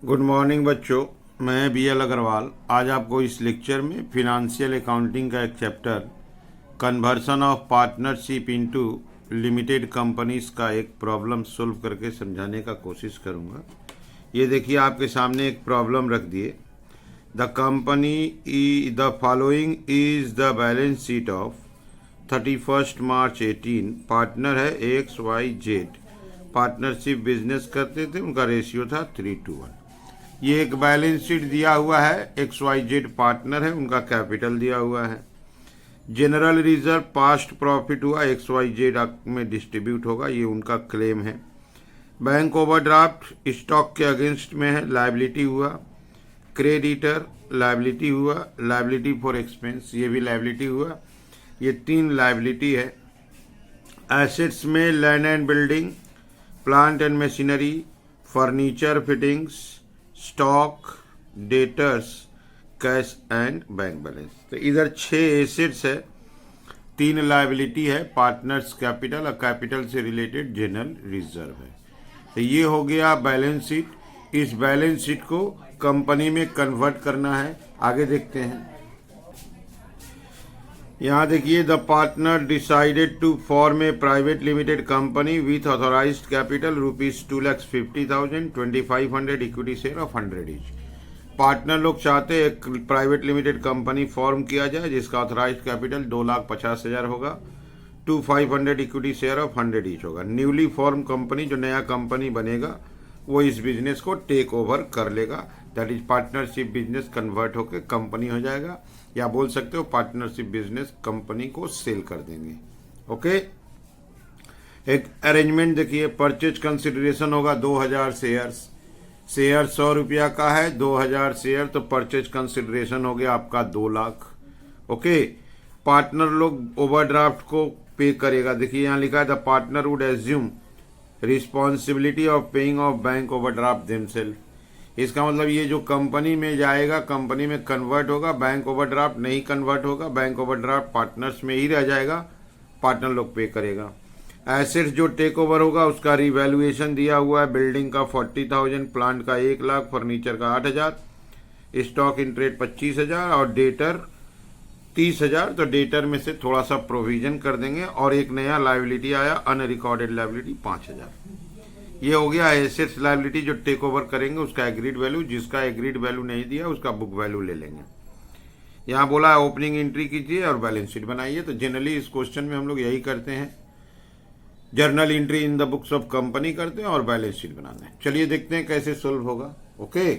Good morning बच्चों, मैं BL Agarwal आज आपको इस लेक्चर में फिनंशियल अकाउंटिंग का एक chapter conversion of partnership into limited companies का एक प्रॉब्लम सोल्व करके समझाने का कोशिश करूंगा। ये देखिए, आपके सामने एक प्रॉब्लम रख दिए। The company the following is the balance sheet of 31 March 18। Partner है XYZ, पार्टनरशिप बिजनेस करते थे, उनका रेशियो था 3:1। ये एक बैलेंस शीट दिया हुआ है, XYZ पार्टनर है, उनका कैपिटल दिया हुआ है। जनरल रिजर्व पास्ट प्रॉफिट हुआ XYZ में डिस्ट्रीब्यूट होगा, ये उनका क्लेम है। बैंक ओवरड्राफ्ट स्टॉक के अगेंस्ट में है, लायबिलिटी हुआ। क्रेडिटर लायबिलिटी हुआ, लायबिलिटी फॉर एक्सपेंस ये भी लायबिलिटी हुआ। ये 3 लायबिलिटी है। एसेट्स में land and building, plant and machinery, furniture fittings, stock, debtors, cash and bank balance. तो इधर 6 एसेट्स है, 3 लायबिलिटी है, पार्टनर्स कैपिटल और कैपिटल से रिलेटेड जनरल रिजर्व है। तो ये हो गया बैलेंस शीट। इस बैलेंस शीट को कंपनी में कन्वर्ट करना है, आगे देखते हैं। यहाँ देखिए, the partner decided to form a private limited company with authorised capital ₹2,50,000, 2,500 equity share of 100 each. Partner लोग चाहते हैं एक प्राइवेट लिमिटेड कंपनी फॉर्म किया जाए जिसका ऑथोराइज्ड कैपिटल 2,50,000 होगा, 2,500 इक्विटी शेयर ऑफ 100 ईच होगा। न्यूली फॉर्म कंपनी, जो नया कंपनी बनेगा, वो इस बिजनेस को टेक ओवर कर लेगा। That is partnership business convert होकर कंपनी हो जाएगा, या बोल सकते हो पार्टनरशिप बिजनेस कंपनी को सेल कर देंगे। ओके, एक अरेंजमेंट देखिए। परचेज कंसिडरेशन होगा 2,000 शेयर्स। शेयर 100 रुपया का है, 2,000 शेयर, तो परचेज कंसिडरेशन हो गया आपका 2 लाख। ओके, पार्टनर लोग ओवरड्राफ्ट को पे करेगा। देखिए यहाँ लिखा है, the partner would assume responsibility of paying off bank overdraft themself. इसका मतलब ये जो कंपनी में जाएगा, कंपनी में कन्वर्ट होगा, बैंक ओवरड्राफ्ट नहीं कन्वर्ट होगा, बैंक ओवरड्राफ्ट पार्टनर्स में ही रह जाएगा, पार्टनर लोग पे करेगा। एसेट्स जो टेक ओवर होगा उसका रिवैल्यूएशन दिया हुआ है। बिल्डिंग का 40,000, प्लांट का 1 लाख, फर्नीचर का 8,000, स्टॉक इन ट्रेड 25,000 और डेटर 30,000। तो डेटर में से थोड़ा सा प्रोविजन कर देंगे। और एक नया लायबिलिटी आया, अनरिकॉर्डेड लायबिलिटी 5,000। ये हो गया एसेट्स लायबिलिटी जो टेक ओवर करेंगे, उसका एग्रीड वैल्यू। जिसका एग्रीड वैल्यू नहीं दिया उसका बुक वैल्यू ले लेंगे। यहाँ बोला है ओपनिंग एंट्री कीजिए और बैलेंस शीट बनाइए। तो जनरली इस क्वेश्चन में हम लोग यही करते हैं, journal entry in the books of company करते हैं और बैलेंस शीट बनाते हैं। चलिए देखते हैं कैसे सोल्व होगा। ओके,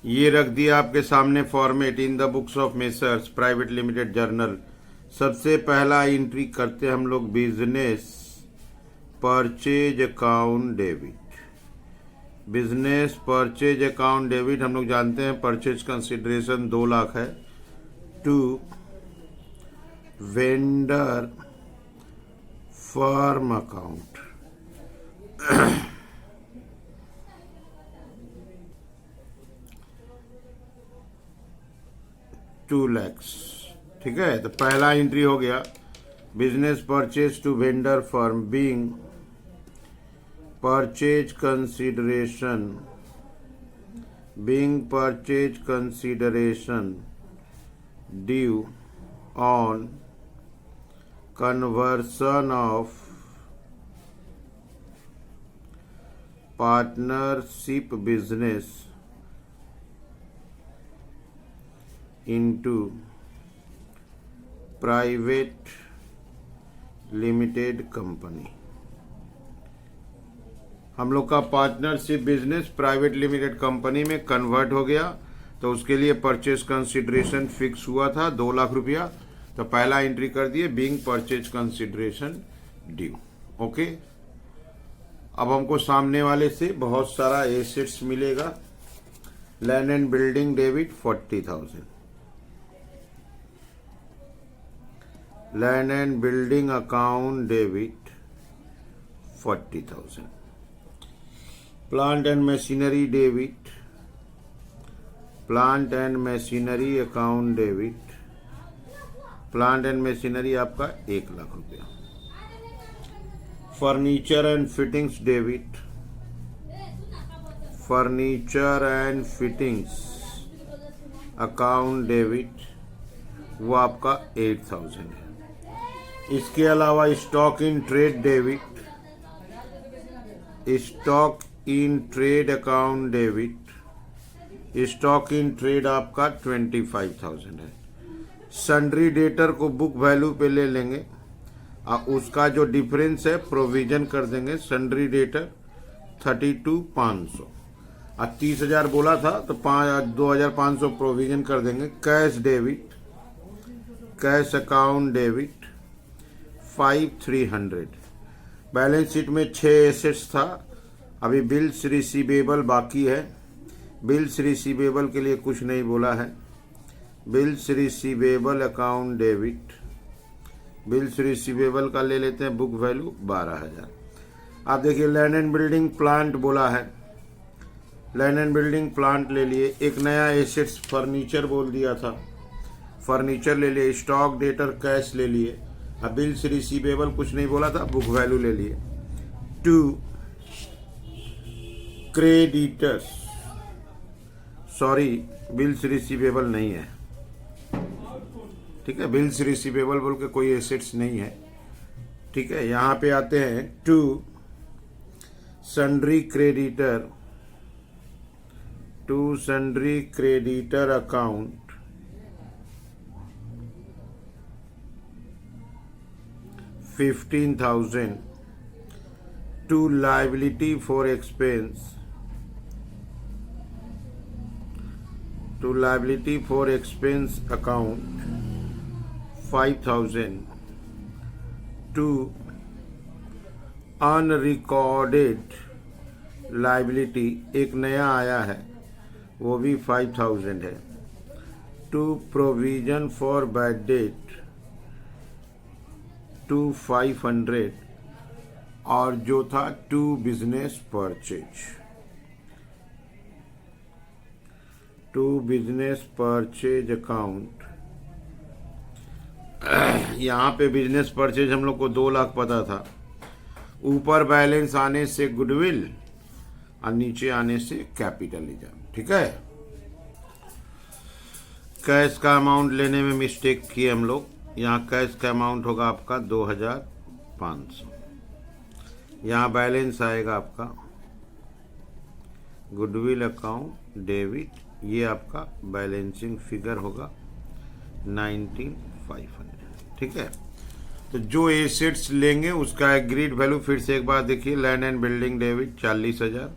ये रख दिया आपके सामने format in the books of messrs private limited journal. सबसे पहला एंट्री करते हैं हम लोग business purchase account debit. Business purchase account debit हम लोग जानते हैं परचेज कंसिडरेशन 2 लाख है, to vendor firm account 2 lakhs। ठीक है, तो पहला एंट्री हो गया business purchase to vendor firm being purchase consideration due on conversion of partnership business into private limited company। हम लोग का partnership business private limited company में कन्वर्ट हो गया, तो उसके लिए परचेज कंसिडरेशन फिक्स हुआ था 2 लाख रुपया। तो पहला एंट्री कर दिए, being purchase consideration due. Okay, अब हमको सामने वाले से बहुत सारा एसेट्स मिलेगा। Land and building debit 40,000, land and building account debit 40,000, plant and machinery debit, plant and machinery account debit, plant and machinery आपका 1 लाख रुपया, furniture and fittings debit furniture and fittings account debit, वो आपका 8000 है। इसके अलावा stock in trade debit, stock in trade account debit, stock in trade आपका 25,000 है। Sundry debtor को बुक वैल्यू पे ले लेंगे और उसका जो डिफरेंस है प्रोविजन कर देंगे। सन्ड्री डेटर 32,500 और 30,000 बोला था तो 2,500 प्रोविजन कर देंगे। Cash debit, cash account debit 5,300। Balance sheet में 6 एसेट्स था, अभी बिल्स रिसीवेबल बाकी है। बिल्स रिसीवेबल के लिए कुछ नहीं बोला है। Bills receivable account debit, bills receivable का ले लेते हैं बुक वैल्यू 12,000। आप देखिए लैंड एंड बिल्डिंग प्लांट बोला है, लैंड एंड बिल्डिंग प्लांट ले लिए। एक नया एसेट्स फर्नीचर बोल दिया था, फर्नीचर ले लिए। स्टॉक डेटर कैश ले लिए। अब बिल्स रिसीवेबल कुछ नहीं बोला था, बुक वैल्यू ले लिए। 2 क्रेडिटर्स, सॉरी बिल्स रिसीवेबल नहीं है, ठीक है। बिल्स रिसीवेबल बोल के कोई एसेट्स नहीं है, ठीक है। यहां पे आते हैं 2 sundry creditor, 2 sundry creditor account 15,000, 2 liability for expense, 2 liability for expense account 5,000, 2 unrecorded liability एक नया आया है वो भी 5,000 है। 2 provision for bad debt 2,500 और जो था 2 business purchase, 2 business purchase account. यहाँ पे बिजनेस परचेज हम लोग को 2 लाख पता था। ऊपर बैलेंस आने से गुडविल और नीचे आने से कैपिटल रिजर्व, ठीक है। कैश का अमाउंट लेने में मिस्टेक किए हम लोग। यहाँ कैश का अमाउंट होगा आपका 2,500। यहाँ बैलेंस आएगा आपका गुडविल अकाउंट डेबिट, ये आपका बैलेंसिंग फिगर होगा 19,500, ठीक है। तो जो एसेट्स लेंगे उसका एग्रीड वैल्यू फिर से एक बार देखिए। Land and building debit 40,000,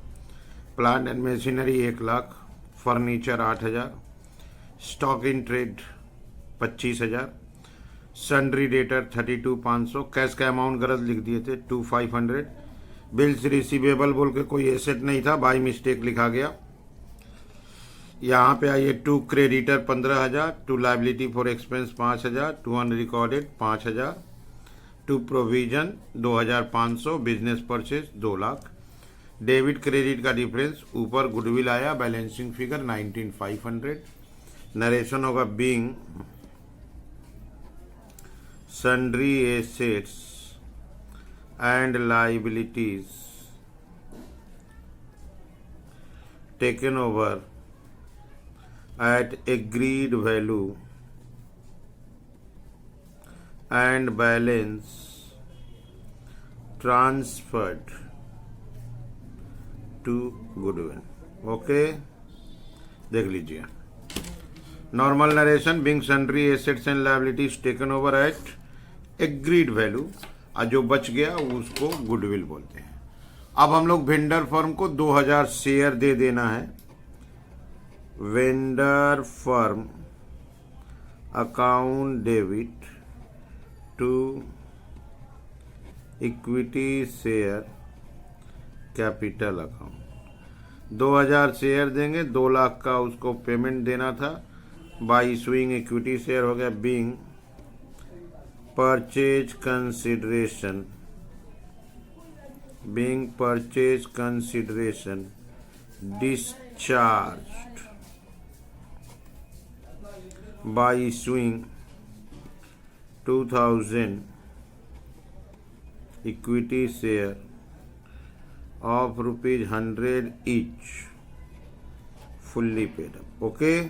plant and machinery 1 lakh, furniture 8,000, stock in trade 25,000, sundry debtor 32,500। Cash का अमाउंट गलत लिख दिए थे 2,500। बिल्स रिसीवेबल बोल के कोई एसेट नहीं था, बाई मिस्टेक लिखा गया। यहाँ पे आइए 2 creditor 15,000, 2 liability for expense 5,000, 2 unrecorded 5,000, 2 provision 2,500, business purchase 2 lakh. Debit credit का डिफरेंस, ऊपर गुडविल आया, बैलेंसिंग फिगर 19,500। नरेशन होगा being sundry assets and liabilities taken over at agreed value and balance transferred to goodwill। Okay, देख लीजिए। Normal narration being sundry assets and liabilities taken over at agreed value, और जो बच गया उसको goodwill बोलते हैं। अब हम लोग वेंडर फर्म को 2,000 शेयर दे देना है। Vendor firm account debit to equity share capital account. 2,000 share देंगे, 2 लाख का उसको पेमेंट देना था। बाय इशूइंग इक्विटी शेयर हो गया being purchase consideration, being purchase consideration discharged bye issuing 2,000 equity share of ₹100 each fully paid up. Okay,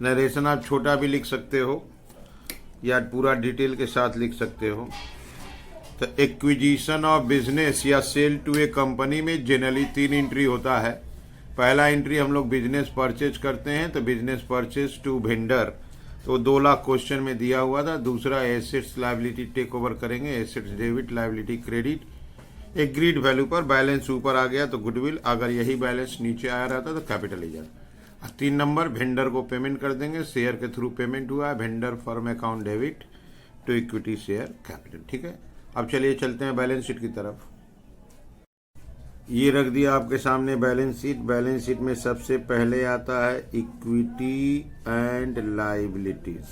narration आप छोटा भी लिख सकते हो या पूरा डिटेल के साथ लिख सकते हो। तो एक्विजिशन ऑफ बिजनेस या सेल टू ए कंपनी में जनरली 3 एंट्री होता है। पहला एंट्री हम लोग बिजनेस परचेज करते हैं, तो बिजनेस परचेज टू वेंडर, तो 2 लाख क्वेश्चन में दिया हुआ था। दूसरा एसेट्स लायबिलिटी टेक ओवर करेंगे, assets debit liability credit, agreed value पर बैलेंस ऊपर आ गया तो गुडविल, अगर यही बैलेंस नीचे आया रहता तो कैपिटलाइजर। 3 नंबर वेंडर को पेमेंट कर देंगे, शेयर के थ्रू पेमेंट हुआ है, vendor firm account debit to equity share capital. ठीक है, अब चलिए चलते हैं बैलेंस शीट की तरफ। ये रख दिया आपके सामने बैलेंस शीट। बैलेंस शीट में सबसे पहले आता है equity and liabilities.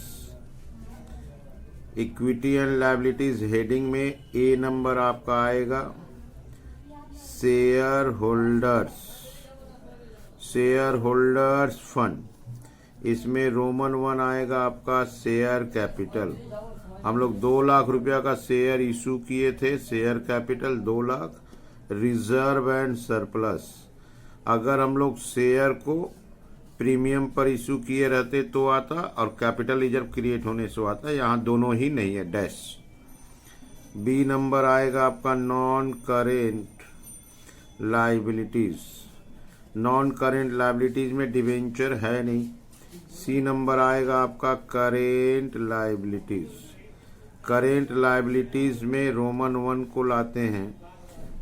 Equity and liabilities heading में ए नंबर आपका आएगा शेयर होल्डर्स फंड। इसमें रोमन 1 आएगा आपका शेयर कैपिटल। हम लोग 2 लाख रुपया का शेयर इशू किए थे, share capital 2 lakh. Reserve and surplus, अगर हम लोग शेयर को प्रीमियम पर इशू किए रहते तो आता, और कैपिटल रिजर्व क्रिएट होने से आता, यहाँ दोनों ही नहीं है, डैश। बी नंबर आएगा आपका non current liabilities. Non current liabilities में डिवेंचर है नहीं। सी नंबर आएगा आपका करेंट लायबिलिटीज। करेंट लायबिलिटीज में रोमन 1 को लाते हैं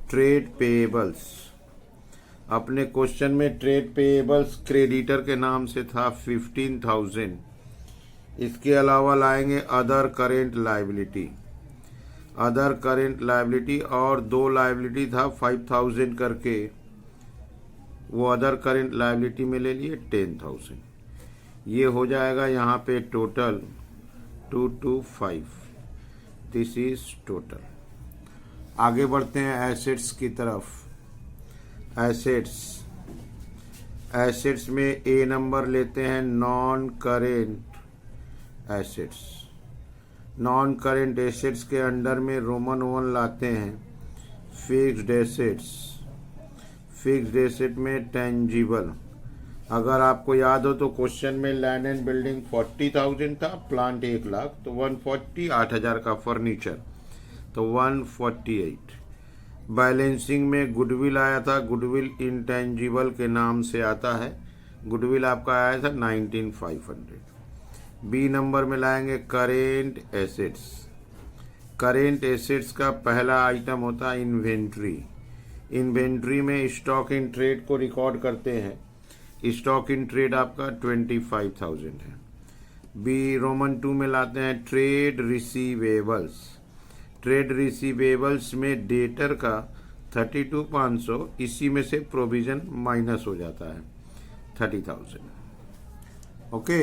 ट्रेड पेएबल्स। अपने क्वेश्चन में ट्रेड पेएबल्स क्रेडिटर के नाम से था 15,000। इसके अलावा लाएंगे other current liability. Other current liability और 2 लायबिलिटी था 5,000 करके, वो अदर करेंट लायबिलिटी में ले लिए 10,000। ये हो जाएगा यहाँ पे टोटल 225। This is total. आगे बढ़ते हैं एसेट्स की तरफ। एसेट्स में ए नंबर लेते हैं non current assets. Non current assets के अंडर में रोमन 1 लाते हैं फिक्स्ड एसेट्स। फिक्स्ड एसेट में टेंजिबल, अगर आपको याद हो तो क्वेश्चन में लैंड एंड बिल्डिंग 40,000 था, प्लांट 1 लाख, तो 140, 8,000 का फर्नीचर, तो 148। बैलेंसिंग में गुडविल आया था, गुडविल इंटेंजिबल के नाम से आता है, गुडविल आपका आया था 19,500। बी नंबर में लाएंगे करेंट एसेट्स। करेंट एसेट्स का पहला आइटम होता है इन्वेंट्री। इन्वेंट्री में स्टॉक इन ट्रेड को रिकॉर्ड करते हैं। स्टॉक इन ट्रेड आपका 25,000 है। बी रोमन 2 में लाते हैं ट्रेड रिसीवेबल्स। ट्रेड रिसीवेबल्स में डेटर का 32,500, इसी में से प्रोविजन माइनस हो जाता है 30,000। ओके,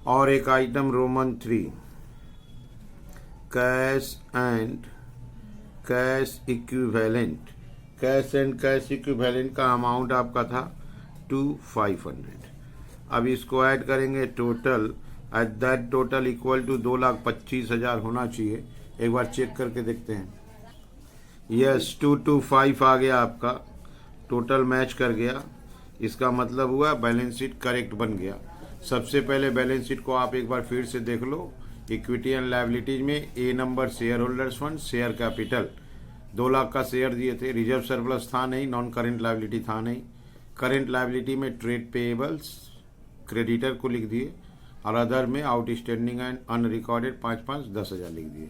और एक item roman 3 cash and cash equivalent. Cash and cash equivalent का अमाउंट आपका था 2,500। अब इसको ऐड करेंगे total, at that total equal to 2,25,000 होना चाहिए। एक बार चेक करके देखते हैं। यस, 225 आ गया आपका, टोटल मैच कर गया। इसका मतलब हुआ बैलेंस शीट करेक्ट बन गया। सबसे पहले बैलेंस शीट को आप एक बार फिर से देख लो। इक्विटी एंड लायबिलिटीज में a number share holders fund, share capital 2 lakh का शेयर दिए थे, रिजर्व सरप्लस था नहीं, नॉन करेंट लायबिलिटी था नहीं। करेंट लायबिलिटी में ट्रेड पेएबल्स क्रेडिटर को लिख दिए, और अदर में आउटस्टैंडिंग एंड अनरिकॉर्डेड 5,500 10,000 लिख दिए।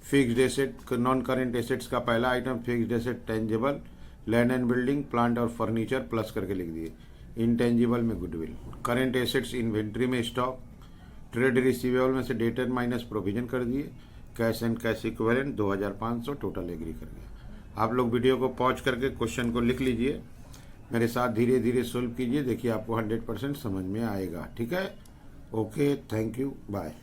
Fixed asset non current assets का पहला item fixed asset tangible, land and building, plant और फर्नीचर प्लस करके लिख दिए। इंटेंजिबल में गुडविल। करेंट एसेट्स इन्वेंट्री में स्टॉक, ट्रेड रिसीवेबल में से डेटर माइनस प्रोविजन कर दिए। Cash and cash equivalent 2,500, total agree कर गया। आप लोग वीडियो को पॉज करके क्वेश्चन को लिख लीजिए, मेरे साथ धीरे धीरे सोल्व कीजिए, देखिए आपको 100% समझ में आएगा। ठीक है, ओके, थैंक यू, बाय।